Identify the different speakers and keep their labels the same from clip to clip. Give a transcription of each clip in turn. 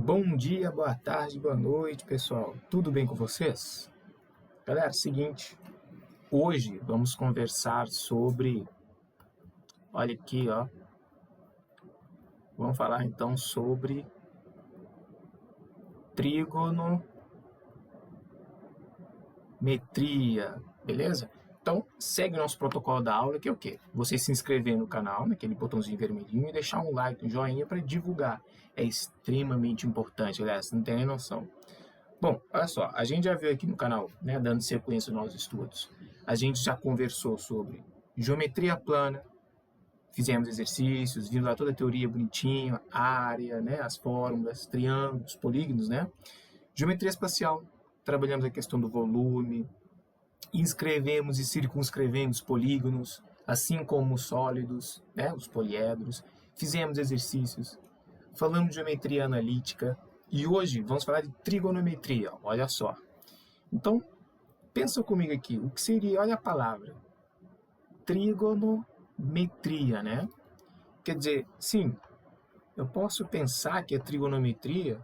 Speaker 1: Bom dia, boa tarde, boa noite, pessoal. Tudo bem com vocês? Galera, seguinte, hoje vamos conversar sobre, olha aqui, ó. Vamos falar então sobre trigonometria, beleza? Então, segue o nosso protocolo da aula, que é o quê? Você se inscrever no canal, naquele botãozinho vermelhinho, e deixar um like, um joinha para divulgar. É extremamente importante, galera, você não tem nem noção. Bom, olha só, a gente já viu aqui no canal, né, dando sequência aos nossos estudos, a gente já conversou sobre geometria plana, fizemos exercícios, vimos lá toda a teoria bonitinha, área, né, as fórmulas, triângulos, polígonos, né? Geometria espacial, trabalhamos a questão do volume, inscrevemos e circunscrevemos polígonos, assim como os sólidos, né, os poliedros, fizemos exercícios, falamos de geometria analítica, e hoje vamos falar de trigonometria, olha só. Então, pensa comigo aqui, o que seria, olha a palavra, trigonometria, né? Quer dizer, sim, eu posso pensar que a trigonometria,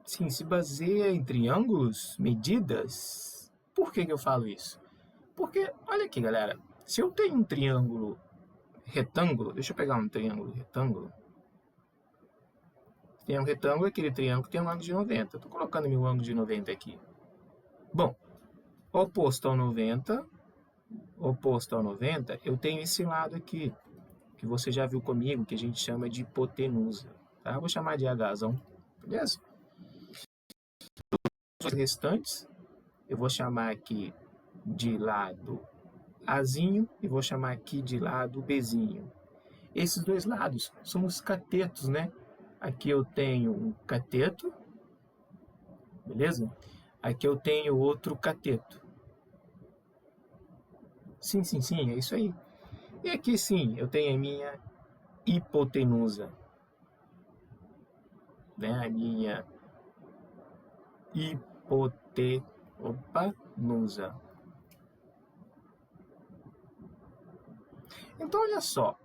Speaker 1: sim, se baseia em triângulos, medidas. Por que eu falo isso? Porque, olha aqui, galera, se eu tenho um triângulo retângulo, deixa eu pegar um triângulo retângulo, tem um retângulo, aquele triângulo tem um ângulo de 90. Estou colocando meu ângulo de 90 aqui. Bom, oposto ao 90, eu tenho esse lado aqui, que você já viu comigo, que a gente chama de hipotenusa. Tá? Eu vou chamar de Hzão, beleza? Os restantes, eu vou chamar aqui de lado Azinho e vou chamar aqui de lado Bzinho. Esses dois lados são os catetos, né? Aqui eu tenho um cateto, beleza? Aqui eu tenho outro cateto. Sim, é isso aí. E aqui sim, eu tenho a minha hipotenusa, né? A minha hipotenusa. Então, olha só,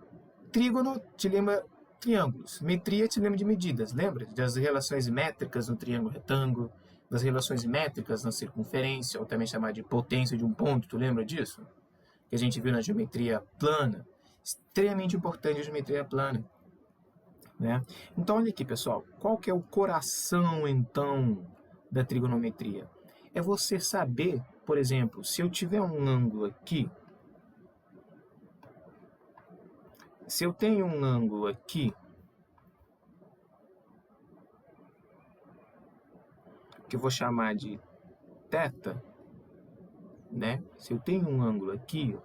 Speaker 1: trígono te lembra triângulos, metria te lembra de medidas, lembra? Das relações métricas no triângulo retângulo, das relações métricas na circunferência, ou também chamada de potência de um ponto, tu lembra disso? Que a gente viu na geometria plana, extremamente importante a geometria plana. Né? Então, olha aqui, pessoal, qual que é o coração, então, da trigonometria? É você saber, por exemplo, se eu tiver um ângulo aqui, se eu tenho um ângulo aqui, que eu vou chamar de θ, né? Se eu tenho um ângulo aqui,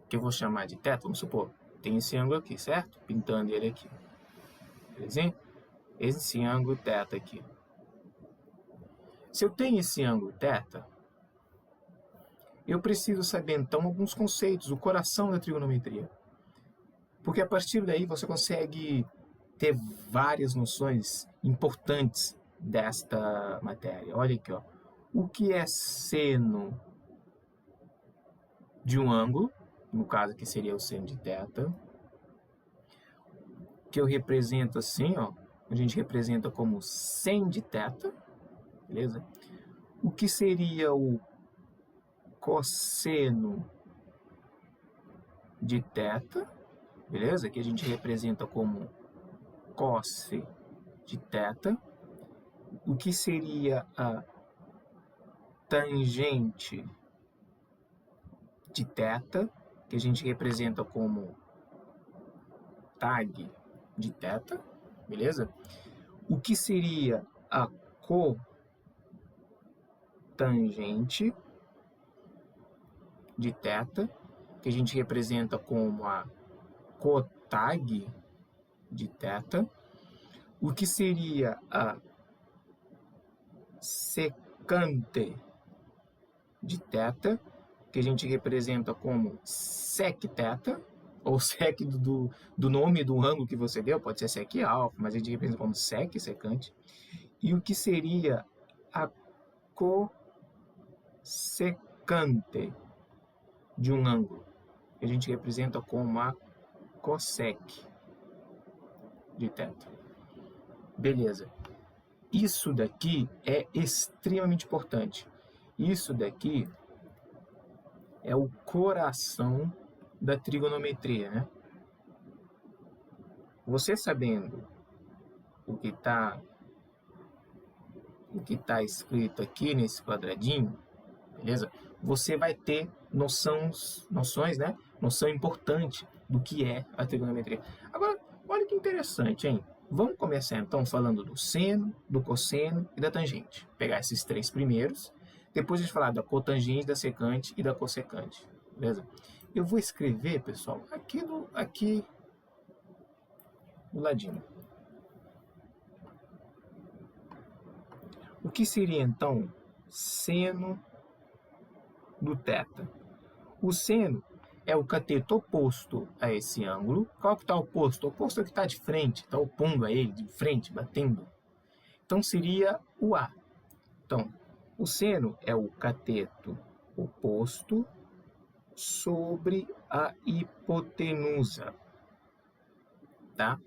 Speaker 1: que eu vou chamar de θ, vamos supor, tem esse ângulo aqui, certo? Pintando ele aqui. Belezinha? Esse ângulo θ aqui. Se eu tenho esse ângulo θ, eu preciso saber, então, alguns conceitos, o coração da trigonometria. Porque a partir daí você consegue ter várias noções importantes desta matéria. Olha aqui, ó. O que é seno de um ângulo, no caso aqui seria o seno de θ, que eu represento assim, ó, a gente representa como sen de θ, beleza? O que seria o cosseno de θ, beleza? Que a gente representa como cosse de θ. O que seria a tangente de θ, que a gente representa como tag de θ, beleza? O que seria a cotangente de θ, que a gente representa como a cotag de θ. O que seria a secante de θ, que a gente representa como sec θ, ou sec do nome do ângulo que você deu, pode ser sec alfa, mas a gente representa como sec, secante. E o que seria a cossecante de um ângulo, que a gente representa como a cossec de θ. Beleza. Isso daqui é extremamente importante. Isso daqui é o coração da trigonometria, né? Você sabendo o que tá escrito aqui nesse quadradinho, beleza? Você vai ter noções, né? Noção importante do que é a trigonometria. Agora, olha que interessante, hein? Vamos começar então falando do seno, do cosseno e da tangente. Pegar esses três primeiros, depois a gente falar da cotangente, da secante e da cossecante, beleza? Eu vou escrever, pessoal, aqui do ladinho. O que seria então seno do θ? O seno é o cateto oposto a esse ângulo. Qual que está oposto? O oposto é o que está de frente, está opondo a ele, de frente, batendo. Então seria o A. Então, o seno é o cateto oposto sobre a hipotenusa. Tá?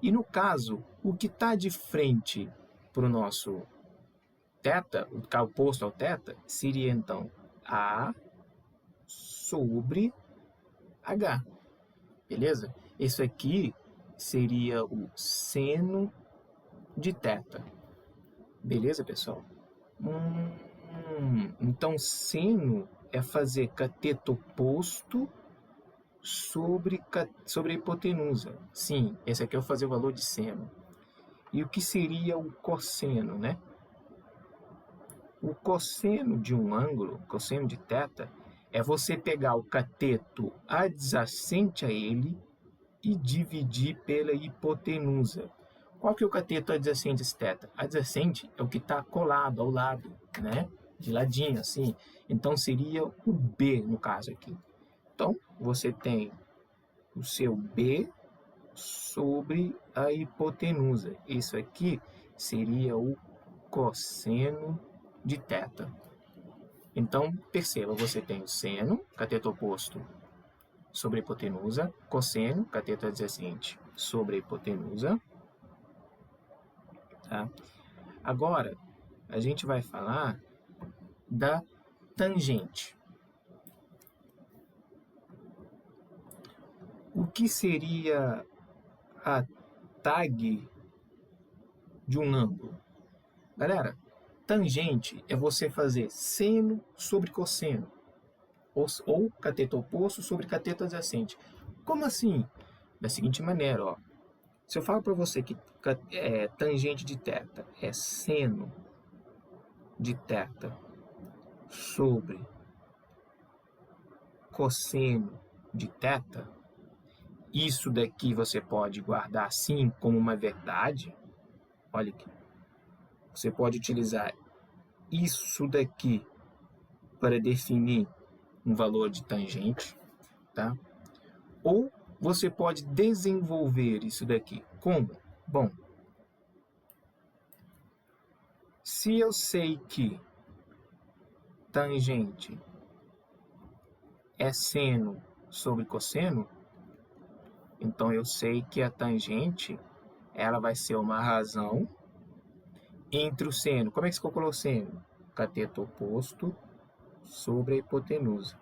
Speaker 1: E no caso, o que está de frente para o nosso θ, o que está oposto ao θ, seria então A sobre H, beleza? Isso aqui seria o seno de θ, beleza, pessoal? Então, seno é fazer cateto oposto sobre a hipotenusa. Sim, esse aqui é o fazer o valor de seno. E o que seria o cosseno, né? O cosseno de um ângulo, cosseno de θ, é você pegar o cateto adjacente a ele e dividir pela hipotenusa. Qual que é o cateto adjacente a esse θ? Adjacente é o que está colado ao lado, né? De ladinho, assim. Então, seria o B, no caso aqui. Então, você tem o seu B sobre a hipotenusa. Isso aqui seria o cosseno de θ. Então, perceba, você tem o seno, cateto oposto, sobre a hipotenusa, cosseno, cateto adjacente, sobre a hipotenusa. Tá? Agora, a gente vai falar da tangente. O que seria a tag de um ângulo? Galera, tangente é você fazer seno sobre cosseno, ou cateto oposto sobre cateto adjacente. Como assim? Da seguinte maneira, ó. Se eu falo para você que tangente de θ é seno de θ sobre cosseno de θ, isso daqui você pode guardar assim como uma verdade. Olha aqui. Você pode utilizar isso daqui para definir um valor de tangente, tá? Ou você pode desenvolver isso daqui. Como? Bom, se eu sei que tangente é seno sobre cosseno, então eu sei que a tangente ela vai ser uma razão entre o seno. Como é que se calcula o seno? Cateto oposto sobre a hipotenusa.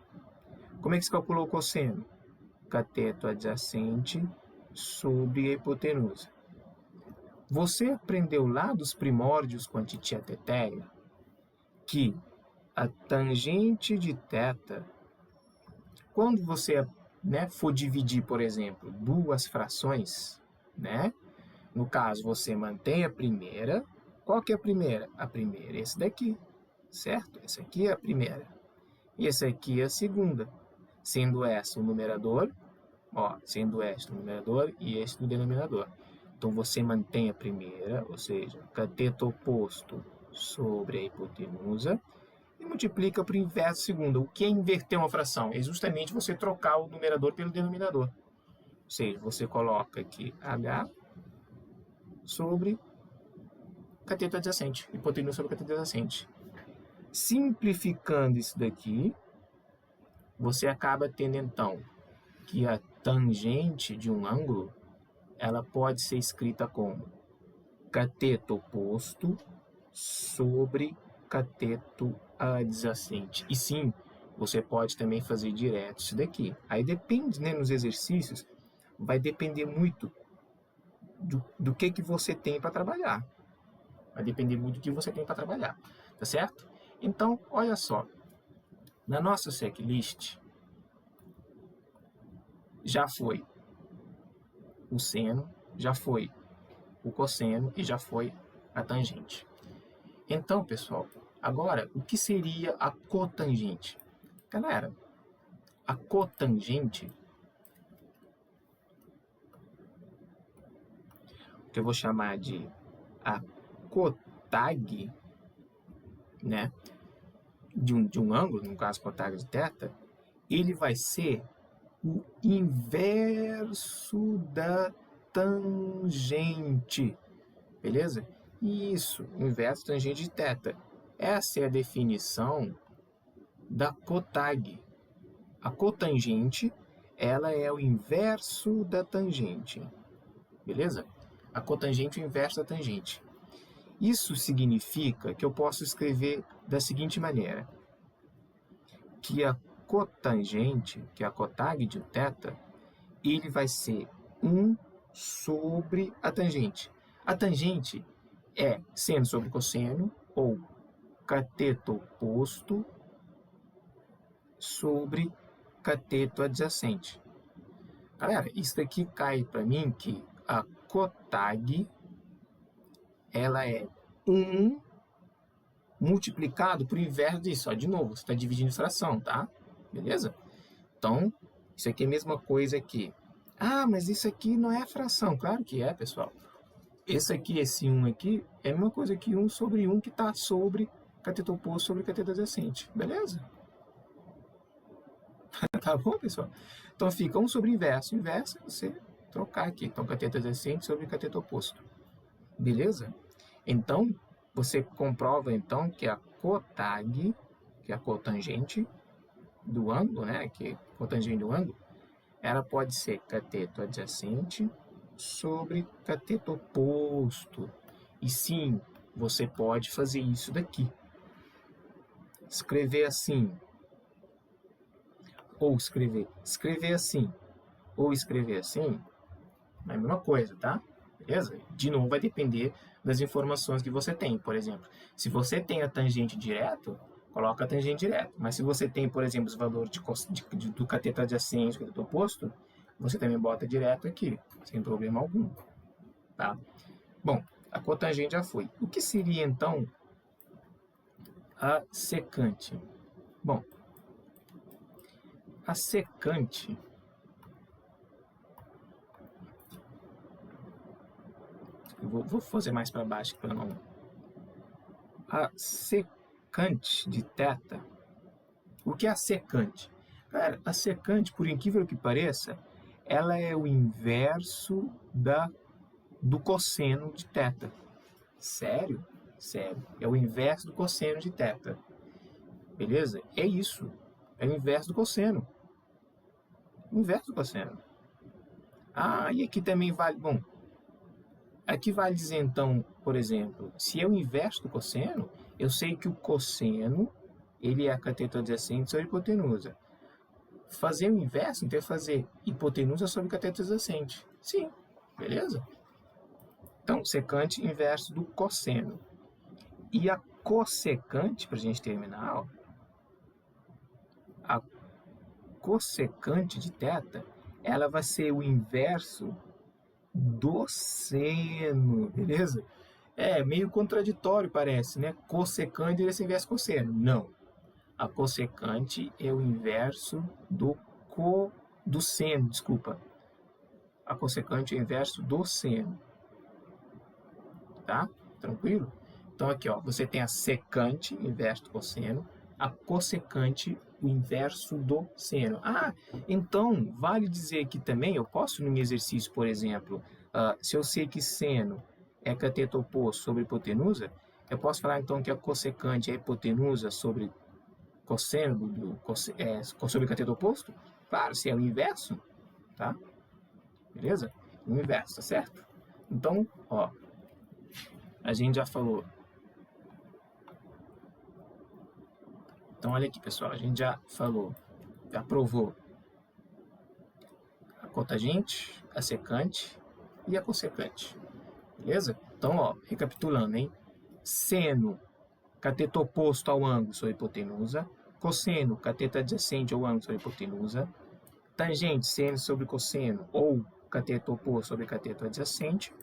Speaker 1: Como é que se calculou o cosseno? Cateto adjacente sobre a hipotenusa. Você aprendeu lá dos primórdios com a titia Teteia que a tangente de θ, quando você for dividir, por exemplo, duas frações, né? No caso, você mantém a primeira. Qual que é a primeira? A primeira é esse daqui, certo? Essa aqui é a primeira. E essa aqui é a segunda. Sendo essa o numerador, sendo este o numerador e este o denominador. Então, você mantém a primeira, ou seja, cateto oposto sobre a hipotenusa, e multiplica por inverso segunda. O que é inverter uma fração? É justamente você trocar o numerador pelo denominador. Ou seja, você coloca aqui H sobre cateto adjacente, hipotenusa sobre cateto adjacente. Simplificando isso daqui, você acaba tendo, então, que a tangente de um ângulo ela pode ser escrita como cateto oposto sobre cateto adjacente. E sim, você pode também fazer direto isso daqui. Aí depende, né, nos exercícios, vai depender muito do que você tem para trabalhar. Vai depender muito do que você tem para trabalhar, tá certo? Então, olha só, na nossa checklist já foi o seno, já foi o cosseno e já foi a tangente. Então, pessoal, agora, o que seria a cotangente? Galera, a cotangente, que eu vou chamar de a cotag, né, de um ângulo, no caso cotag de θ, ele vai ser o inverso da tangente, beleza? Isso, o inverso da tangente de θ. Essa é a definição da cotag. A cotangente, ela é o inverso da tangente, beleza? A cotangente é o inverso da tangente. Isso significa que eu posso escrever da seguinte maneira, que a cotangente, que é a cotag de θ, ele vai ser 1 sobre a tangente. A tangente é seno sobre cosseno, ou cateto oposto sobre cateto adjacente. Galera, isso daqui cai para mim que a cotag, ela é 1 multiplicado por inverso disso. Ó, de novo, você está dividindo fração, tá? Beleza? Então, isso aqui é a mesma coisa que... Ah, mas isso aqui não é fração. Claro que é, pessoal. Esse aqui, esse 1 aqui, é a mesma coisa que 1 sobre 1 que está sobre cateto oposto sobre cateto adjacente. Beleza? Tá bom, pessoal? Então, fica 1 sobre inverso. Inverso é você trocar aqui. Então, cateto adjacente sobre cateto oposto. Beleza? Então, você comprova, então, que a cotag, que é a cotangente do ângulo, né? Que é cotangente do ângulo, ela pode ser cateto adjacente sobre cateto oposto. E sim, você pode fazer isso daqui. Escrever assim, ou escrever assim, ou escrever assim, é a mesma coisa, tá? Beleza? De novo, vai depender das informações que você tem. Por exemplo, se você tem a tangente direto, coloca a tangente direto. Mas se você tem, por exemplo, os valores do cateto adjacente, cateto oposto, você também bota direto aqui, sem problema algum. Tá? Bom, a cotangente já foi. O que seria, então, a secante? Bom, a secante... Vou fazer mais para baixo para não... A secante de θ. O que é a secante? Cara, a secante, por incrível que pareça, ela é o inverso do cosseno de θ. Sério? Sério. É o inverso do cosseno de θ. Beleza? É isso. É o inverso do cosseno. O inverso do cosseno. Ah, e aqui também vale... Bom, aqui vale dizer, então, por exemplo, se é o inverso do cosseno, eu sei que o cosseno, ele é a cateto adjacente sobre hipotenusa. Fazer o inverso, então, é fazer hipotenusa sobre cateto adjacente. Sim, beleza? Então, secante inverso do cosseno. E a cossecante, para a gente terminar, ó, a cossecante de θ, ela vai ser o inverso do seno, beleza? É meio contraditório, parece, né? Cossecante deve ser inverso cosseno. Não. A cossecante é o inverso do seno, desculpa. A cossecante é o inverso do seno. Tá? Tranquilo? Então aqui, ó, você tem a secante, inverso do cosseno, a cossecante, o inverso do seno. Ah, então vale dizer aqui também, eu posso no meu exercício, por exemplo, se eu sei que seno é cateto oposto sobre hipotenusa, eu posso falar então que a cossecante é hipotenusa sobre cosseno sobre cateto oposto? Claro, se é o inverso, tá? Beleza? o inverso, tá certo? Então, ó, a gente já falou. Então, olha aqui, pessoal, a gente já falou, já provou a cotangente, a secante e a cossecante, beleza? Então, ó, recapitulando, hein? Seno, cateto oposto ao ângulo sobre hipotenusa. Cosseno, cateto adjacente ao ângulo sobre hipotenusa. Tangente, seno sobre cosseno ou cateto oposto sobre cateto adjacente.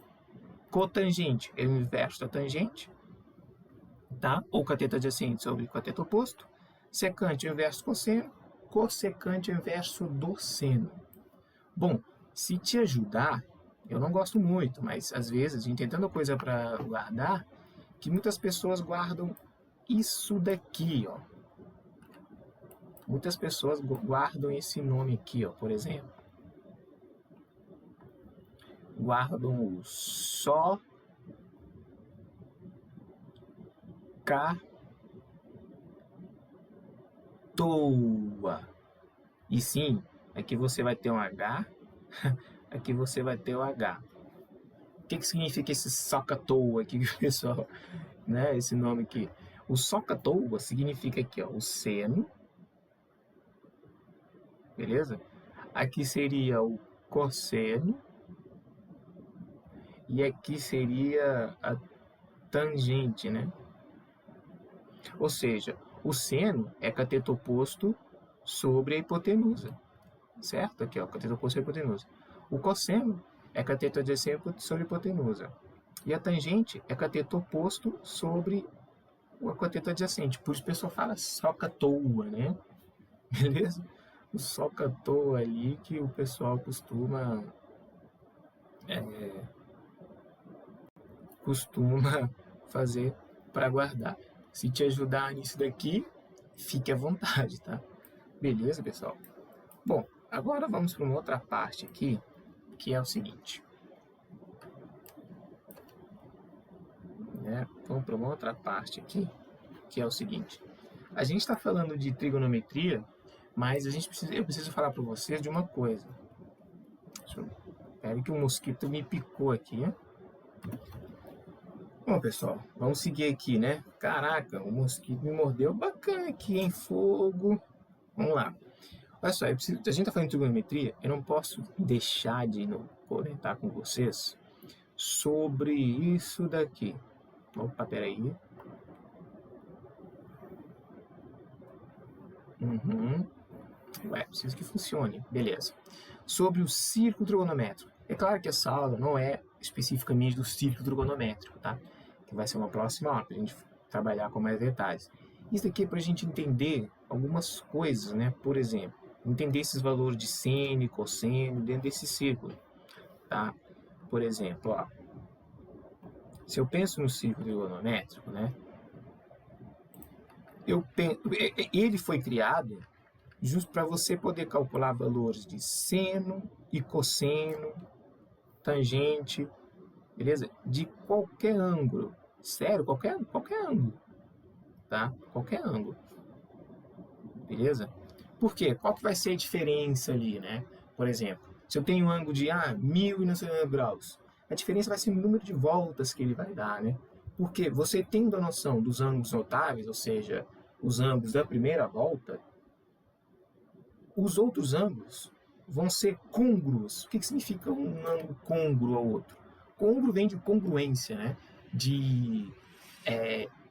Speaker 1: Cotangente é o inverso da tangente, tá? Ou cateto adjacente sobre cateto oposto. Secante é o inverso do cosseno. Cossecante é o inverso do seno. Bom, se te ajudar, eu não gosto muito, mas às vezes a gente tem tanta coisa para guardar que muitas pessoas guardam isso daqui, ó. Muitas pessoas guardam esse nome aqui, ó, por exemplo. Guardam o só toa. E sim, aqui você vai ter um H, aqui você vai ter o H. O que significa esse soca-toa aqui, pessoal? Né, esse nome aqui. O soca-toa significa aqui, ó, o seno, beleza? Aqui seria o cosseno e aqui seria a tangente, né? Ou seja, o seno é cateto oposto sobre a hipotenusa, certo? Aqui, ó, cateto oposto sobre a hipotenusa. O cosseno é cateto adjacente sobre a hipotenusa. E a tangente é cateto oposto sobre o cateto adjacente. Por isso o pessoal fala soca-toa, né? Beleza? O soca-toa ali que o pessoal costuma fazer para guardar. Se te ajudar nisso daqui, fique à vontade, tá? Beleza, pessoal? Bom, agora vamos para uma outra parte aqui, que é o seguinte. Vamos para uma outra parte aqui, que é o seguinte. A gente está falando de trigonometria, mas eu preciso falar para vocês de uma coisa. Espero que o mosquito me picou aqui, né? Bom, pessoal, vamos seguir aqui, né? Caraca, o mosquito me mordeu bacana aqui, em fogo. Vamos lá. Olha só, a gente está falando de trigonometria, eu não posso deixar de comentar com vocês sobre isso daqui. Opa, peraí. Ué, preciso que funcione. Beleza. Sobre o círculo trigonométrico. É claro que essa aula não é especificamente do círculo trigonométrico, tá? Que vai ser uma próxima aula, para a gente trabalhar com mais detalhes. Isso aqui é para a gente entender algumas coisas, né? Por exemplo, entender esses valores de seno e cosseno dentro desse círculo, tá? Por exemplo, ó, se eu penso no círculo trigonométrico, né? Ele foi criado justo para você poder calcular valores de seno e cosseno, tangente, beleza? De qualquer ângulo. Sério, qualquer ângulo, tá? Qualquer ângulo. Beleza? Por quê? Qual que vai ser a diferença ali, né? Por exemplo, se eu tenho um ângulo de 1.000 graus, a diferença vai ser o número de voltas que ele vai dar, né? Porque você tendo a noção dos ângulos notáveis, ou seja, os ângulos da primeira volta, os outros ângulos vão ser côngruos. O que significa um ângulo côngruo ao outro? Côngruo vem de congruência, né? De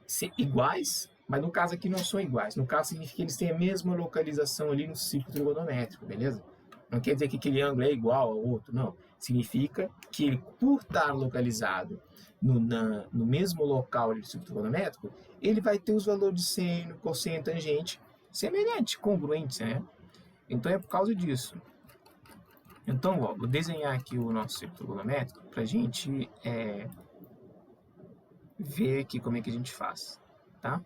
Speaker 1: ser iguais, mas no caso aqui não são iguais. No caso significa que eles têm a mesma localização ali no círculo trigonométrico, beleza? Não quer dizer que aquele ângulo é igual ao outro, não. Significa que ele, por estar localizado no mesmo local do círculo trigonométrico, ele vai ter os valores de seno, cosseno, tangente semelhantes, congruentes, né? Então é por causa disso. Então, ó, vou desenhar aqui o nosso círculo trigonométrico para a gente ver aqui como é que a gente faz, tá?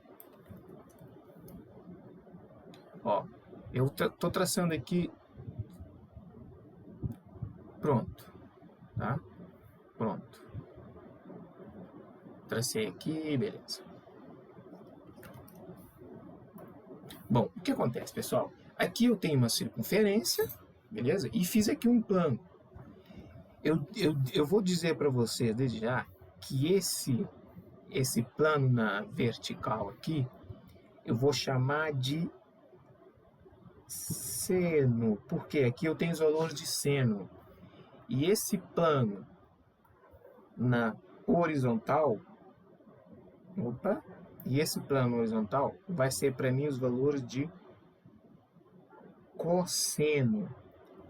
Speaker 1: Ó, eu tô traçando aqui, pronto, tá? Pronto. Tracei aqui, beleza. Bom, o que acontece, pessoal? Aqui eu tenho uma circunferência, beleza? E fiz aqui um plano. Eu vou dizer para você desde já que esse plano na vertical aqui, eu vou chamar de seno, porque aqui eu tenho os valores de seno. E esse plano na horizontal, opa, e esse plano horizontal vai ser para mim os valores de cosseno.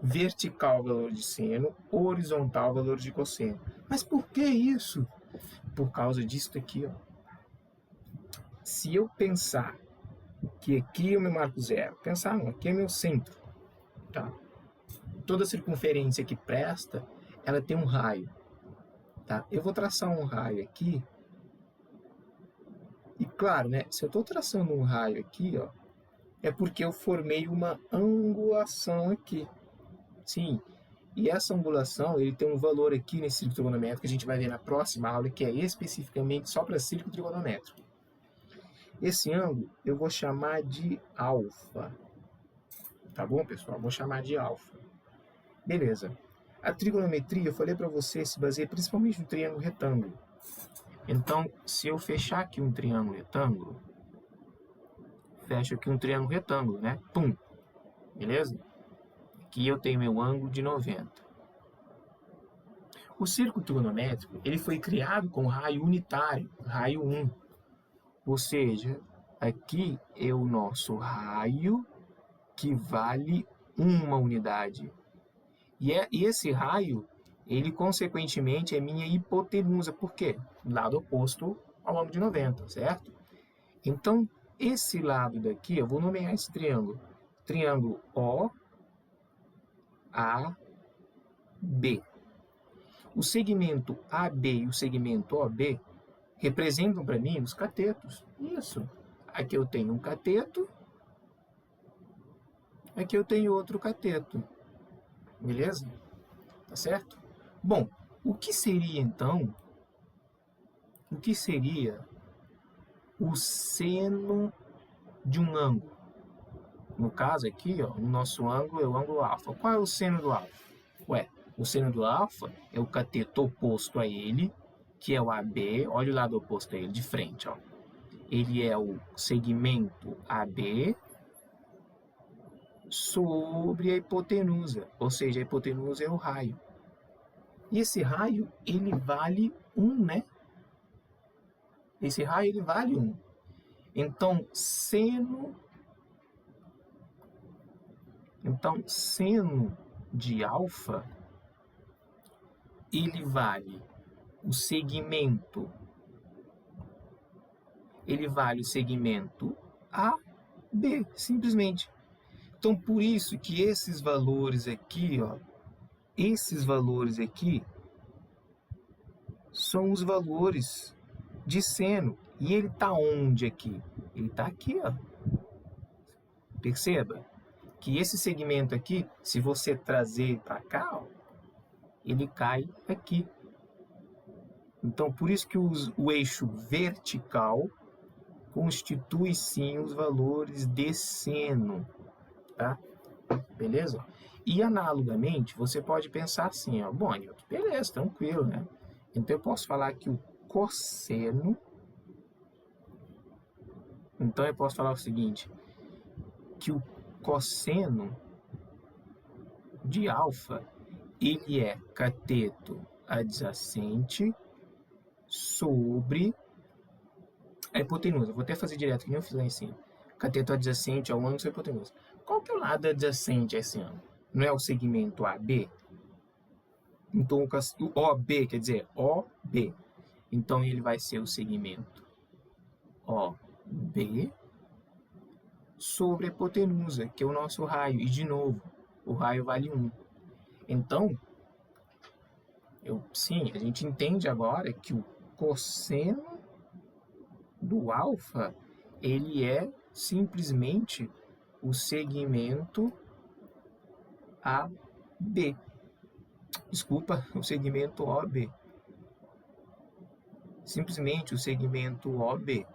Speaker 1: Vertical, valor de seno, horizontal, valor de cosseno. Mas por que isso? Por causa disso aqui, ó. Se eu pensar que aqui é o meu marco zero, pensar não, aqui é meu centro, tá? Toda circunferência que presta, ela tem um raio, tá? Eu vou traçar um raio aqui, e claro, né, se eu estou traçando um raio aqui, ó, é porque eu formei uma angulação aqui. Sim, e essa angulação, ele tem um valor aqui nesse círculo trigonométrico que a gente vai ver na próxima aula, que é especificamente só para círculo trigonométrico. Esse ângulo eu vou chamar de alfa. Tá bom, pessoal? Vou chamar de alfa. Beleza. A trigonometria, eu falei para você, se baseia principalmente no triângulo retângulo. Então, se eu fechar aqui um triângulo retângulo, fecho aqui um triângulo retângulo, né? Pum! Beleza? Aqui eu tenho meu ângulo de 90. O círculo trigonométrico, ele foi criado com raio unitário, raio 1. Ou seja, aqui é o nosso raio que vale uma unidade. E esse raio, ele consequentemente é minha hipotenusa. Por quê? Lado oposto ao ângulo de 90, certo? Então, esse lado daqui, eu vou nomear esse triângulo. Triângulo OAB. O segmento AB e o segmento OB representam para mim os catetos. Isso. Aqui eu tenho um cateto, aqui eu tenho outro cateto. Beleza? Tá certo? Bom, o que seria então? O que seria o seno de um ângulo? No caso aqui, ó, o nosso ângulo é o ângulo alfa. Qual é o seno do alfa? Ué, o seno do alfa é o cateto oposto a ele, que é o AB. Olha o lado oposto a ele, de frente, ó. Ele é o segmento AB sobre a hipotenusa, ou seja, a hipotenusa é o raio. E esse raio, ele vale 1, né? Esse raio, ele vale 1. Então, seno de alfa, ele vale o segmento AB, simplesmente. Então, por isso que esses valores aqui, ó, são os valores de seno. E ele está onde aqui? Ele está aqui, ó. Perceba que esse segmento aqui, se você trazer para cá, ó, ele cai aqui. Então, por isso que o eixo vertical constitui sim os valores de seno, tá? Beleza? E analogamente, você pode pensar assim, ó, bom, Nilton, beleza, tranquilo, né? Então eu posso falar que o cosseno, então eu posso falar o seguinte, que o cosseno de alfa, ele é cateto adjacente sobre a hipotenusa. Vou até fazer direto, que nem eu fiz lá em cima. Cateto adjacente ao ângulo sobre a hipotenusa. Qual que é o lado adjacente a esse ângulo? Não é o segmento AB? Então, o OB, quer dizer, OB. Então, ele vai ser o segmento OB sobre a hipotenusa, que é o nosso raio. E, de novo, o raio vale 1. Então, sim, a gente entende agora que o cosseno do alfa, ele é simplesmente o segmento AB. Desculpa, o segmento OB. Simplesmente o segmento OB.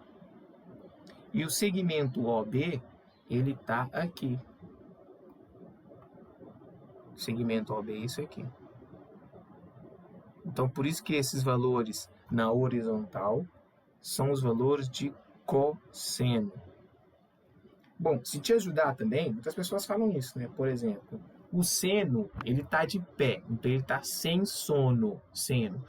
Speaker 1: E o segmento OB, ele está aqui. O segmento OB é isso aqui. Então, por isso que esses valores na horizontal são os valores de cosseno. Bom, se te ajudar também, muitas pessoas falam isso, né? Por exemplo, o seno, ele está de pé, então ele está sem sono, seno.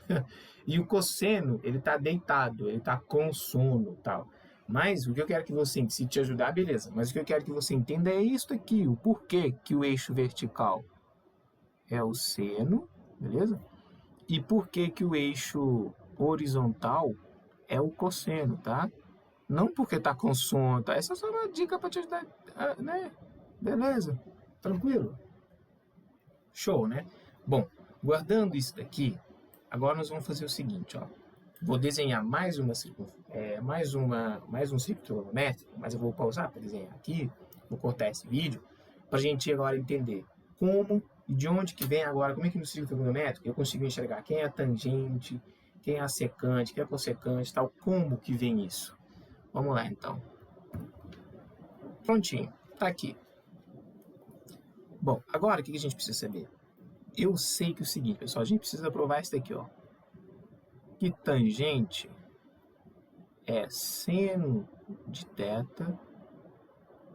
Speaker 1: E o cosseno, ele está deitado, ele está com sono, tal. Mas o que eu quero que você, se te ajudar, beleza. Mas o que eu quero que você entenda é isso aqui, o porquê que o eixo vertical é o seno, beleza? E por que que o eixo horizontal é o cosseno, tá? Não porque tá com sono, tá? Essa é só uma dica para te ajudar, né? Beleza? Tranquilo? Show, né? Bom, guardando isso daqui, agora nós vamos fazer o seguinte, ó. Vou desenhar mais um círculo trigonométrico, mas eu vou pausar para desenhar aqui, vou cortar esse vídeo, para a gente agora entender como e de onde que vem agora, como é que no círculo trigonométrico eu consigo enxergar quem é a tangente, quem é a secante, quem é a cossecante, tal, como que vem isso. Vamos lá, então. Prontinho, tá aqui. Bom, agora o que a gente precisa saber? Eu sei que é o seguinte, pessoal, a gente precisa provar isso daqui, ó. Que tangente é seno de θ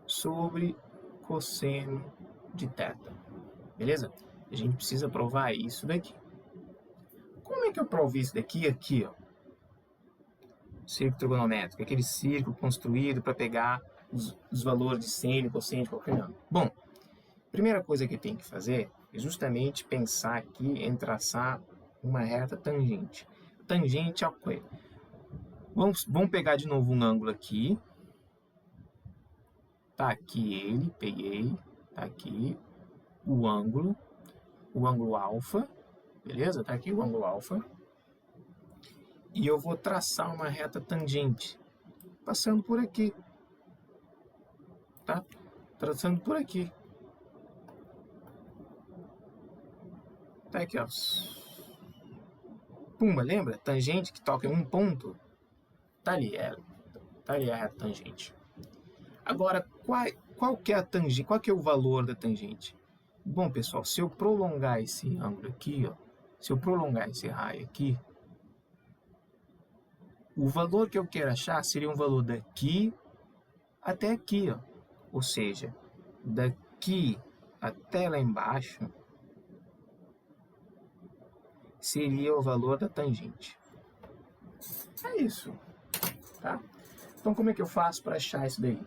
Speaker 1: sobre cosseno de θ. Beleza? A gente precisa provar isso daqui. Como é que eu provo isso daqui? Aqui, ó. Círculo trigonométrico, aquele círculo construído para pegar os valores de seno, cosseno de qualquer ângulo. Bom, primeira coisa que eu tenho que fazer é justamente pensar aqui em traçar uma reta tangente. Tangente ao quê? Vamos pegar de novo um ângulo aqui. Tá aqui ele, peguei. Tá aqui o ângulo alfa, beleza? Tá aqui o ângulo alfa. E eu vou traçar uma reta tangente, passando por aqui. Tá? Traçando por aqui. Tá aqui, ó. Pumba, lembra? Tangente que toca em um ponto. Tá ali a reta tangente. Agora, qual que é a tangente? Qual que é o valor da tangente? Bom, pessoal, se eu prolongar esse ângulo aqui, ó, se eu prolongar esse raio aqui, o valor que eu quero achar seria um valor daqui até aqui, ó. Ou seja, daqui até lá embaixo seria o valor da tangente. É isso, tá? Então, como é que eu faço para achar isso daí?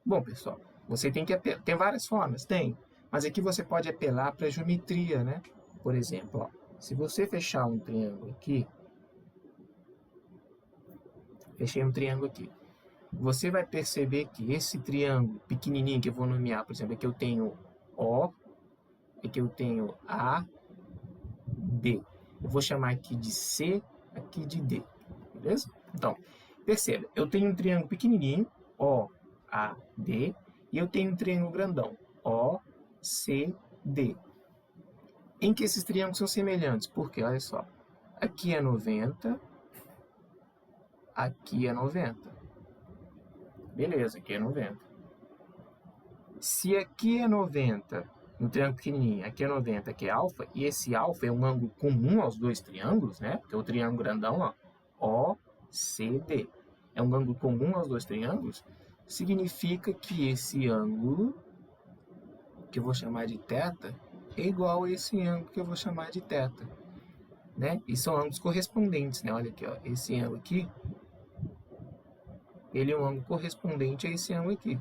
Speaker 1: Bom, pessoal, você tem que apelar. Tem várias formas, tem. Mas aqui você pode apelar para a geometria, né? Por exemplo, ó, se você fechar um triângulo aqui, fechei um triângulo aqui, você vai perceber que esse triângulo pequenininho que eu vou nomear, por exemplo, aqui eu tenho O, aqui eu tenho A, B. Eu vou chamar aqui de C, aqui de D, beleza? Então, perceba, eu tenho um triângulo pequenininho, O, A, D, e eu tenho um triângulo grandão, O, C, D. Em que esses triângulos são semelhantes? Porque, olha só, aqui é 90, aqui é 90. Beleza, aqui é 90. Se aqui é 90, no triângulo pequenininho, aqui é 90, aqui é alfa, e esse alfa é um ângulo comum aos dois triângulos, né? Porque o triângulo grandão, ó, OCD, é um ângulo comum aos dois triângulos, significa que esse ângulo, que eu vou chamar de θ, é igual a esse ângulo que eu vou chamar de θ, né? E são ângulos correspondentes, né? Olha aqui, ó, esse ângulo aqui, ele é um ângulo correspondente a esse ângulo aqui.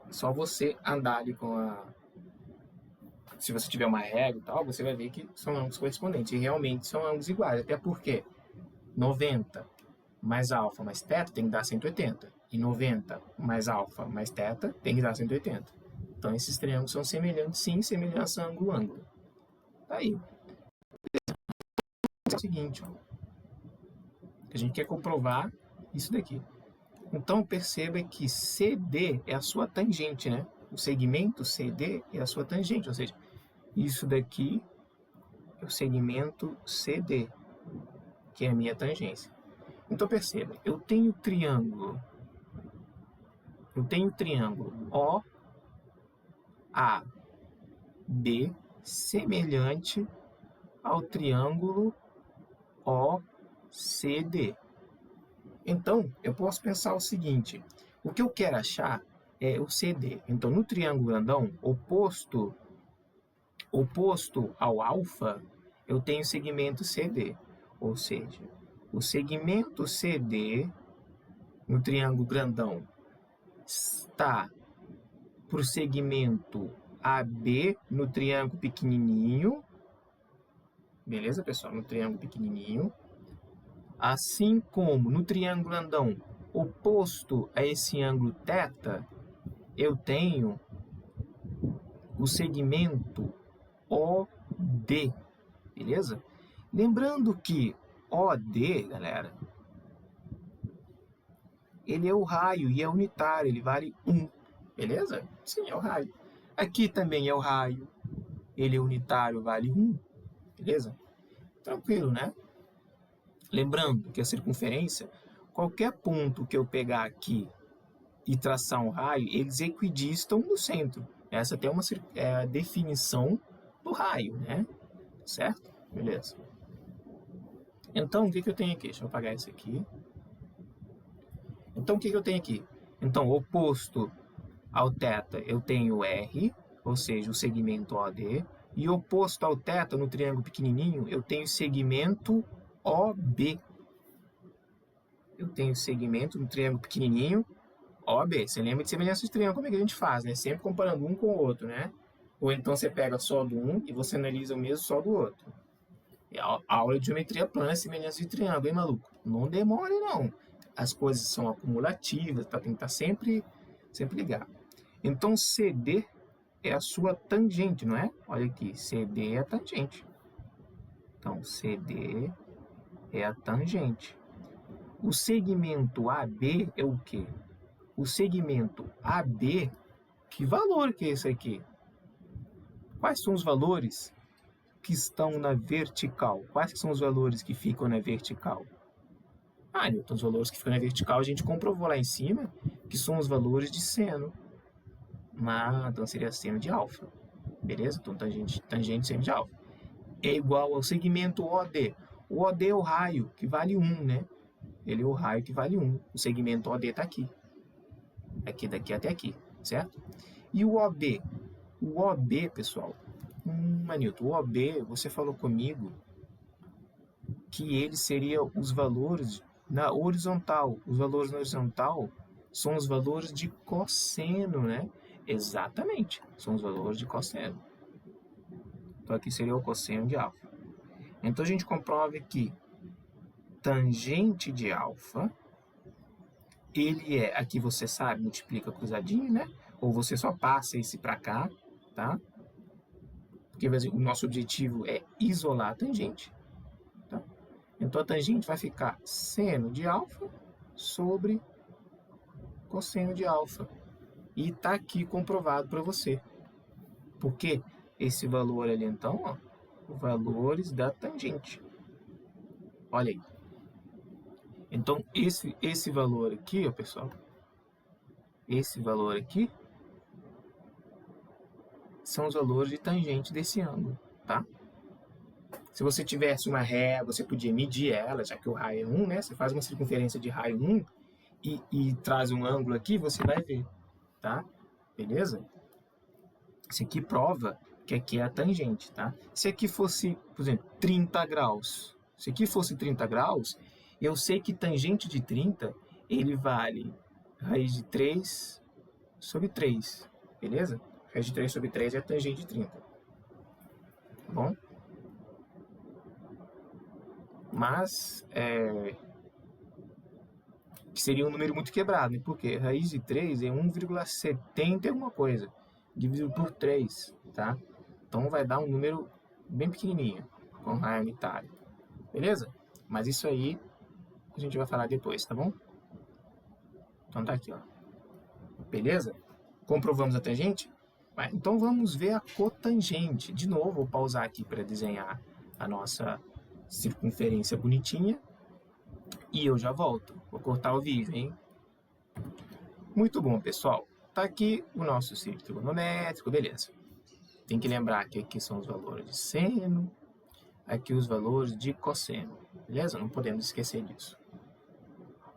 Speaker 1: Só você andar ali com a... Se você tiver uma régua e tal, você vai ver que são ângulos correspondentes. E realmente são ângulos iguais. Até porque 90 mais alfa mais θ tem que dar 180. E 90 mais alfa mais θ tem que dar 180. Então esses triângulos são semelhantes, sim, semelhança ângulo-ângulo. Tá aí. É o seguinte, ó. A gente quer comprovar isso daqui. Então, perceba que CD é a sua tangente, né? O segmento CD é a sua tangente, ou seja, isso daqui é o segmento CD, que é a minha tangência. Então, perceba, eu tenho triângulo O, A, B, semelhante ao triângulo OCD. Então, eu posso pensar o seguinte, o que eu quero achar é o CD. Então, no triângulo grandão, oposto ao alfa, eu tenho segmento CD. Ou seja, o segmento CD no triângulo grandão está para o segmento AB no triângulo pequenininho. Beleza, pessoal? No triângulo pequenininho. Assim como no triângulo grandão, oposto a esse ângulo θ, eu tenho o segmento OD, beleza? Lembrando que OD, galera, ele é o raio e é unitário, ele vale 1, beleza? Sim, é o raio. Aqui também é o raio, ele é unitário, vale 1, beleza? Tranquilo, né? Lembrando que a circunferência, qualquer ponto que eu pegar aqui e traçar um raio, eles equidistam no centro. Essa até é a definição do raio, né? Certo? Beleza. Então, o que eu tenho aqui? Deixa eu apagar isso aqui. Então, o que eu tenho aqui? Então, oposto ao θ, eu tenho R, ou seja, o segmento OD. E oposto ao θ, no triângulo pequenininho, eu tenho segmento OB. Eu tenho segmento no triângulo pequenininho, OB. Você lembra de semelhança de triângulo, como é que a gente faz, né? Sempre comparando um com o outro, né? Ou então você pega só do um e você analisa o mesmo só do outro. A aula de geometria plana é semelhança de triângulo, hein, maluco? Não demore, não. As coisas são acumulativas, tá? Tem que estar sempre ligado. Então, CD é a sua tangente, não é? Olha aqui, CD é a tangente. Então, CD é a tangente. O segmento AB é o quê? O segmento AB, que valor que é esse aqui? Quais são os valores que estão na vertical? Quais são os valores que ficam na vertical? Ah, Newton, os valores que ficam na vertical a gente comprovou lá em cima, que são os valores de seno. Então seria seno de alfa. Beleza? Então tangente seno de alfa. É igual ao segmento OD. O OD é o raio, que vale 1, né? Ele é o raio que vale 1. O segmento OD está aqui. Aqui, daqui até aqui, certo? E o OB? O OB, pessoal, Manilton, o OB, você falou comigo que ele seria os valores na horizontal. Os valores na horizontal são os valores de cosseno, né? Exatamente, são os valores de cosseno. Então aqui seria o cosseno de alfa. Então a gente comprova que tangente de alfa, ele é, aqui você sabe, multiplica cruzadinho, né? Ou você só passa esse para cá, tá? Porque o nosso objetivo é isolar a tangente. Tá? Então a tangente vai ficar seno de alfa sobre cosseno de alfa. E está aqui comprovado para você. Porque esse valor ali, então, ó, valores da tangente. Olha aí. Então, esse valor aqui, ó, pessoal, esse valor aqui são os valores de tangente desse ângulo, tá? Se você tivesse uma ré, você podia medir ela, já que o raio é 1, né? Você faz uma circunferência de raio 1 e traz um ângulo aqui, você vai ver, tá? Beleza? Isso aqui prova que aqui é a tangente, tá? Se aqui fosse, por exemplo, 30 graus, se aqui fosse 30 graus, eu sei que tangente de 30, ele vale raiz de 3 sobre 3, beleza? Raiz de 3 sobre 3 é a tangente de 30, tá bom? Mas, que seria um número muito quebrado, né? Porque raiz de 3 é 1,70 alguma coisa, dividido por 3, tá? Então vai dar um número bem pequenininho, com raio unitário, beleza? Mas isso aí a gente vai falar depois, tá bom? Então tá aqui, ó. Beleza? Comprovamos a tangente? Então vamos ver a cotangente. De novo, vou pausar aqui para desenhar a nossa circunferência bonitinha. E eu já volto. Vou cortar o vídeo, hein? Muito bom, pessoal. Tá aqui o nosso círculo trigonométrico, beleza. Tem que lembrar que aqui são os valores de seno, aqui os valores de cosseno, beleza? Não podemos esquecer disso.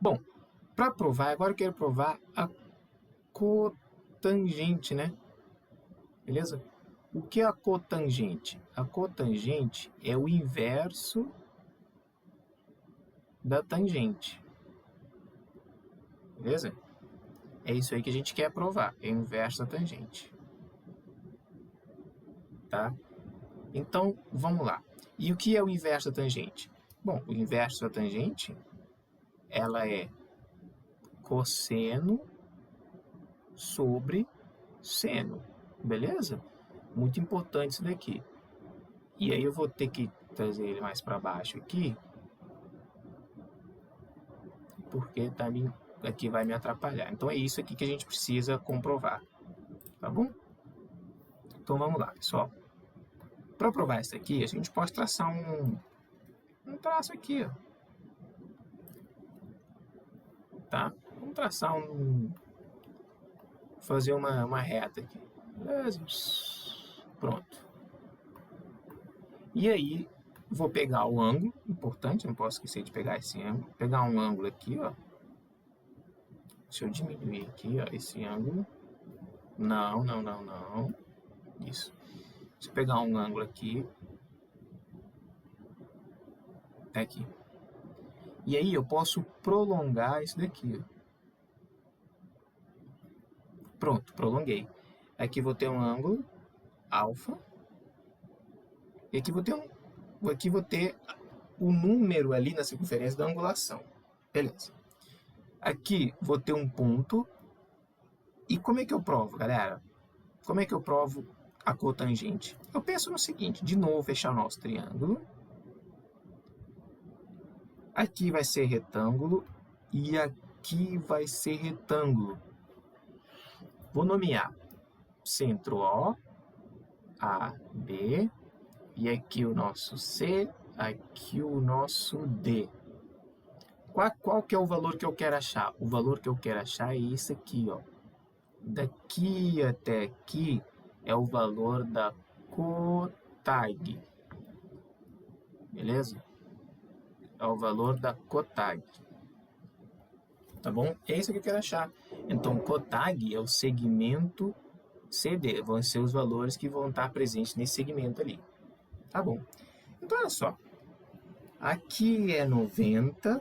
Speaker 1: Bom, para provar, agora eu quero provar a cotangente, né? Beleza? O que é a cotangente? A cotangente é o inverso da tangente. Beleza? É isso aí que a gente quer provar, é o inverso da tangente. Tá? Então, vamos lá. E o que é o inverso da tangente? Bom, o inverso da tangente, ela é cosseno sobre seno, beleza? Muito importante isso daqui. E aí eu vou ter que trazer ele mais para baixo aqui, porque também aqui vai me atrapalhar. Então é isso aqui que a gente precisa comprovar, tá bom? Então vamos lá, pessoal. Para provar isso aqui, a gente pode traçar um traço aqui, ó. Tá? Vamos traçar fazer uma reta aqui. Beleza? Pronto. E aí, vou pegar o ângulo, importante, não posso esquecer de pegar esse ângulo. Pegar um ângulo aqui, ó. Deixa eu diminuir aqui, ó, esse ângulo. Não. Isso. Deixa eu pegar um ângulo aqui. Até aqui. E aí eu posso prolongar isso daqui, ó. Pronto, prolonguei. Aqui vou ter um ângulo alfa. E aqui vou ter o número ali na circunferência da angulação. Beleza. Aqui vou ter um ponto. E como é que eu provo, galera? Como é que eu provo a cotangente? Eu penso no seguinte, de novo, fechar o nosso triângulo. Aqui vai ser retângulo e aqui vai ser retângulo. Vou nomear centro O, A, B, e aqui o nosso C, aqui o nosso D. Qual que é o valor que eu quero achar? O valor que eu quero achar é esse aqui, ó. Daqui até aqui é o valor da cotag. Beleza? É o valor da cotag. Tá bom? É isso que eu quero achar. Então, cotag é o segmento CD. Vão ser os valores que vão estar presentes nesse segmento ali. Tá bom. Então, olha só. Aqui é 90.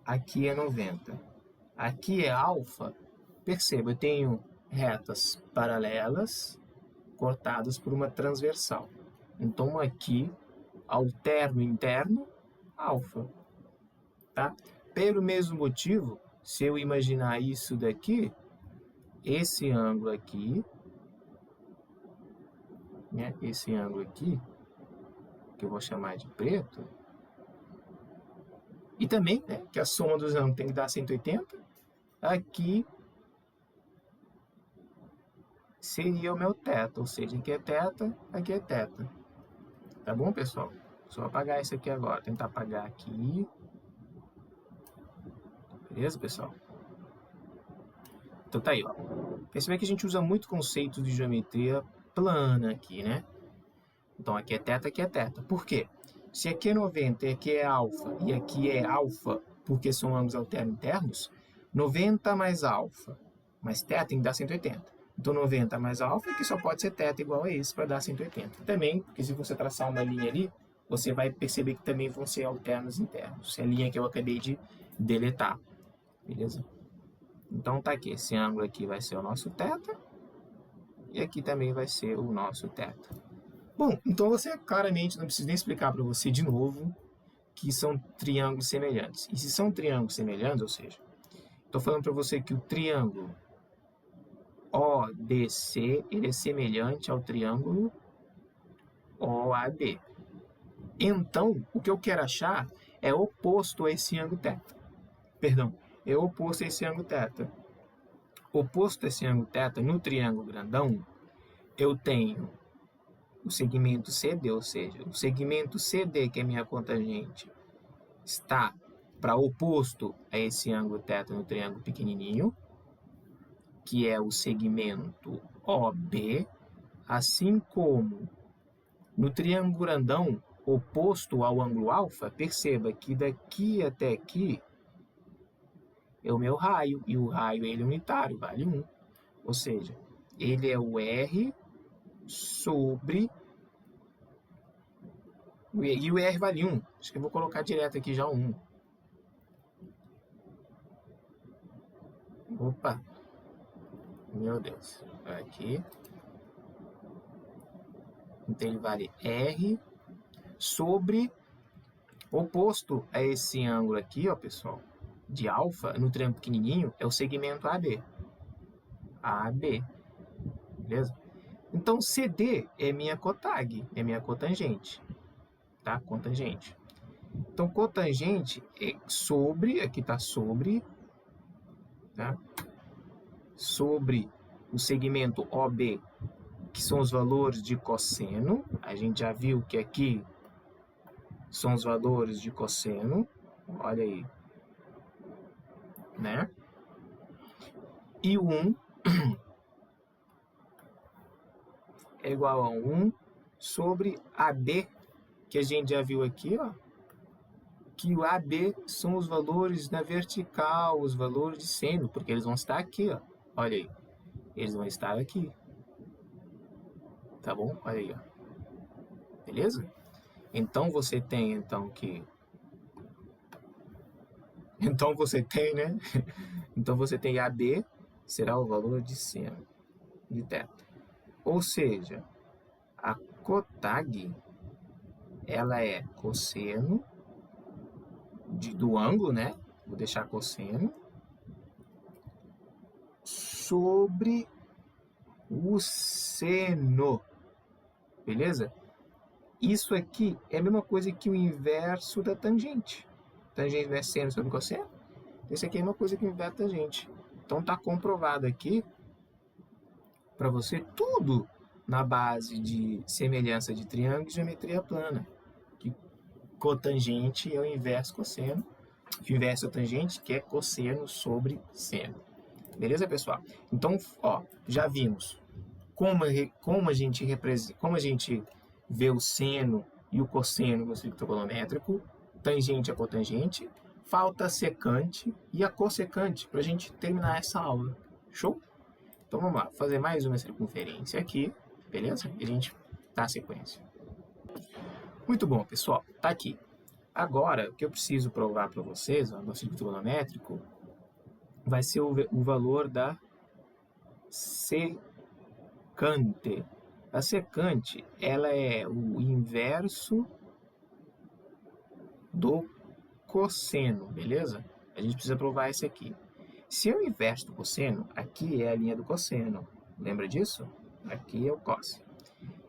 Speaker 1: Aqui é 90. Aqui é alfa. Perceba, eu tenho retas paralelas cortadas por uma transversal. Então, aqui, alterno interno, alfa. Tá? Pelo mesmo motivo, se eu imaginar isso daqui, esse ângulo aqui, né? Esse ângulo aqui, que eu vou chamar de preto, e também, né, que a soma dos ângulos tem que dar 180, aqui seria o meu θ, ou seja, aqui é θ, aqui é θ. Tá bom, pessoal? Só apagar isso aqui agora, tentar apagar aqui. Beleza, pessoal? Então tá aí, ó. Percebe que a gente usa muito conceitos de geometria plana aqui, né? Então aqui é θ, aqui é θ. Por quê? Se aqui é 90 e aqui é alfa, e aqui é alfa, porque são ângulos alternos internos, 90 mais alfa mais θ tem que dar 180. Então 90 mais alfa, que só pode ser θ igual a esse para dar 180. Também, porque se você traçar uma linha ali, você vai perceber que também vão ser alternos internos. Essa é a linha que eu acabei de deletar. Beleza? Então tá aqui, esse ângulo aqui vai ser o nosso θ, e aqui também vai ser o nosso θ. Bom, então você claramente, não preciso nem explicar para você de novo, que são triângulos semelhantes. E se são triângulos semelhantes, ou seja, estou falando para você que o triângulo ODC, ele é semelhante ao triângulo OAB. Então, o que eu quero achar é oposto a esse ângulo θ. Perdão, é oposto a esse ângulo θ. Oposto a esse ângulo θ, no triângulo grandão, eu tenho o segmento CD, ou seja, o segmento CD, que é minha cotangente, está para oposto a esse ângulo θ no triângulo pequenininho, que é o segmento OB, assim como no triângulo grandão, oposto ao ângulo alfa, perceba que daqui até aqui é o meu raio, e o raio ele é unitário, vale 1. Ou seja, ele é o R sobre... E o R vale 1. Acho que eu vou colocar direto aqui já o 1. Opa! Meu Deus. Aqui. Então ele vale R sobre... Oposto a esse ângulo aqui, ó, pessoal, de alfa, no triângulo pequenininho, é o segmento AB. AB. Beleza? Então, CD é minha cotag, é minha cotangente. Tá? Cotangente. Então, cotangente é sobre, aqui está sobre, tá? Sobre o segmento OB, que são os valores de cosseno. A gente já viu que aqui são os valores de cosseno. Olha aí. Né? E o 1 é igual a 1 sobre AB, que a gente já viu aqui, ó, que o AB são os valores na vertical, os valores de seno, porque eles vão estar aqui, ó. Olha aí. Eles vão estar aqui. Tá bom? Olha aí, ó. Beleza? Então você tem, Então você tem, né? Então você tem AB, será o valor de seno, de θ. Ou seja, a cotag, ela é cosseno do ângulo, né? Vou deixar cosseno sobre o seno. Beleza? Isso aqui é a mesma coisa que o inverso da tangente. Tangente não é seno sobre cosseno? Esse aqui é a mesma coisa que o inverso da tangente. Então tá comprovado aqui para você tudo na base de semelhança de triângulo e geometria plana. Que cotangente é o inverso cosseno, que o inverso da tangente que é cosseno sobre seno. Beleza, pessoal? Então, ó, já vimos como a gente vê o seno e o cosseno no círculo trigonométrico, tangente a cotangente, falta a secante e a cossecante para a gente terminar essa aula. Show? Então vamos lá, fazer mais uma circunferência aqui, beleza? E a gente dá a sequência. Muito bom, pessoal, tá aqui. Agora, o que eu preciso provar para vocês, ó, no círculo trigonométrico, vai ser o valor da secante. A secante, ela é o inverso do cosseno, beleza? A gente precisa provar esse aqui. Se é o inverso do cosseno, aqui é a linha do cosseno. Lembra disso? Aqui é o cos.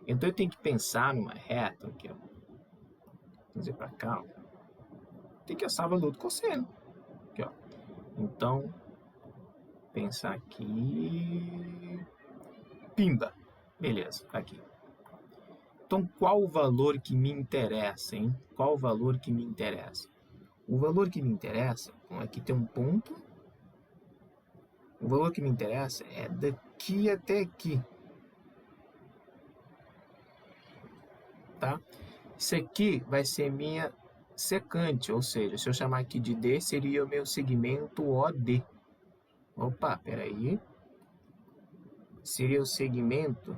Speaker 1: Então eu tenho que pensar numa reta aqui, ó. Vou fazer para cá, ó. Tem que achar o valor do cosseno. Aqui, ó. Então, pensar aqui. Pimba. Beleza, aqui. Então, qual o valor que me interessa, hein? Qual o valor que me interessa? O valor que me interessa, aqui tem um ponto. O valor que me interessa é daqui até aqui. Tá? Isso aqui vai ser minha secante, ou seja, se eu chamar aqui de D, seria o meu segmento OD. Opa, peraí. Seria o segmento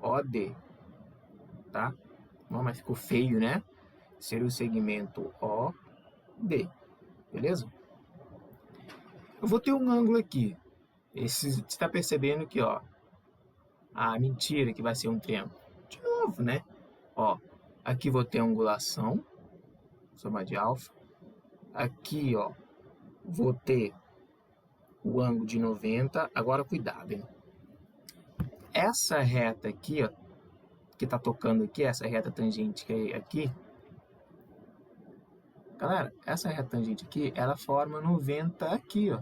Speaker 1: OD. Tá? Não, mas ficou feio, né? Seria o segmento OD. Beleza? Eu vou ter um ângulo aqui. Você está percebendo que, ó, a mentira que vai ser um triângulo. De novo, né? Ó, aqui vou ter angulação, soma de alfa. Aqui, ó, vou ter o ângulo de 90. Agora, cuidado, hein? Essa reta aqui, ó, que tá tocando aqui, essa reta tangente que é aqui, galera, essa reta tangente aqui, ela forma 90 aqui, ó.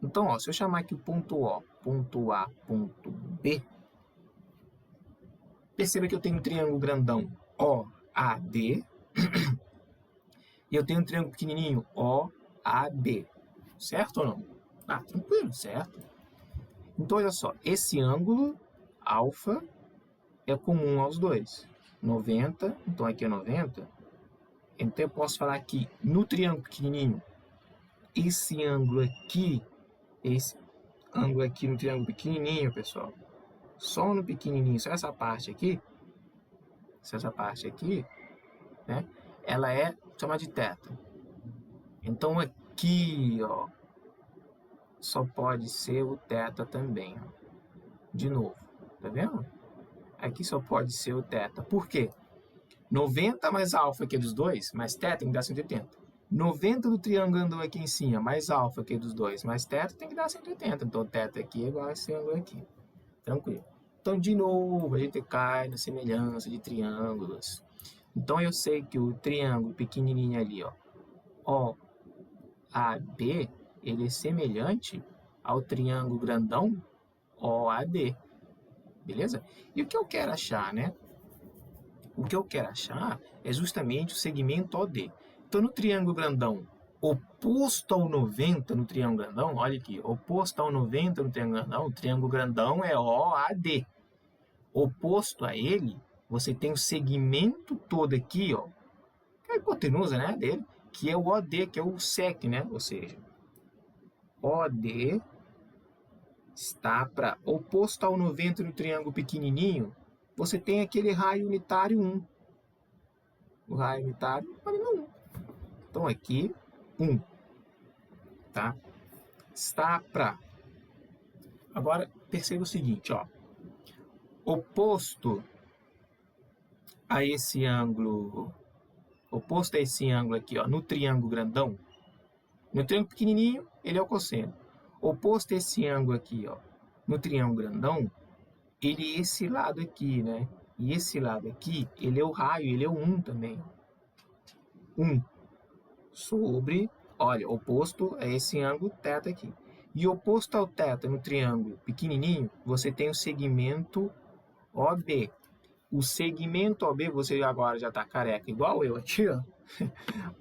Speaker 1: Então, ó, se eu chamar aqui o ponto O, ponto A, ponto B, perceba que eu tenho um triângulo grandão OAD e eu tenho um triângulo pequenininho OAB. Certo ou não? Ah, tranquilo, certo? Então, olha só, esse ângulo alfa é comum aos dois. 90, então aqui é 90. Então eu posso falar que no triângulo pequenininho, esse ângulo aqui no triângulo pequenininho, pessoal, só no pequenininho, só essa parte aqui, né, ela é chamada de θ. Então aqui, ó, só pode ser o θ também, ó. De novo, tá vendo? Aqui só pode ser o θ. Por quê? 90 mais alfa aqui dos dois, mais θ tem que dar 180. 90 do triângulo grandão aqui em cima, mais alfa aqui dos dois, mais θ tem que dar 180. Então, θ aqui é igual a esse ângulo aqui. Tranquilo. Então, de novo, a gente cai na semelhança de triângulos. Então, eu sei que o triângulo pequenininho ali, ó, OAB, ele é semelhante ao triângulo grandão OAD. Beleza? E o que eu quero achar, né? O que eu quero achar é justamente o segmento OD. Então, no triângulo grandão, oposto ao 90 no triângulo grandão, olha aqui, oposto ao 90 no triângulo grandão, o triângulo grandão é OAD. Oposto a ele, você tem o segmento todo aqui, ó, que é a hipotenusa, né, dele, que é o OD, que é o sec, né? Ou seja, OD está para oposto ao 90 no triângulo pequenininho, você tem aquele raio unitário 1. O raio unitário vale no 1. Então, aqui, 1. Tá? Está para... Agora, perceba o seguinte, ó. Oposto a esse ângulo aqui, ó, no triângulo grandão, no triângulo pequenininho, ele é o cosseno. Oposto a esse ângulo aqui, ó, no triângulo grandão, ele é esse lado aqui, né? E esse lado aqui, ele é o raio, ele é o 1 também. 1 sobre, olha, oposto a esse ângulo θ aqui. E oposto ao θ no triângulo pequenininho, você tem o segmento OB. O segmento OB, você agora já está careca, igual eu aqui, ó.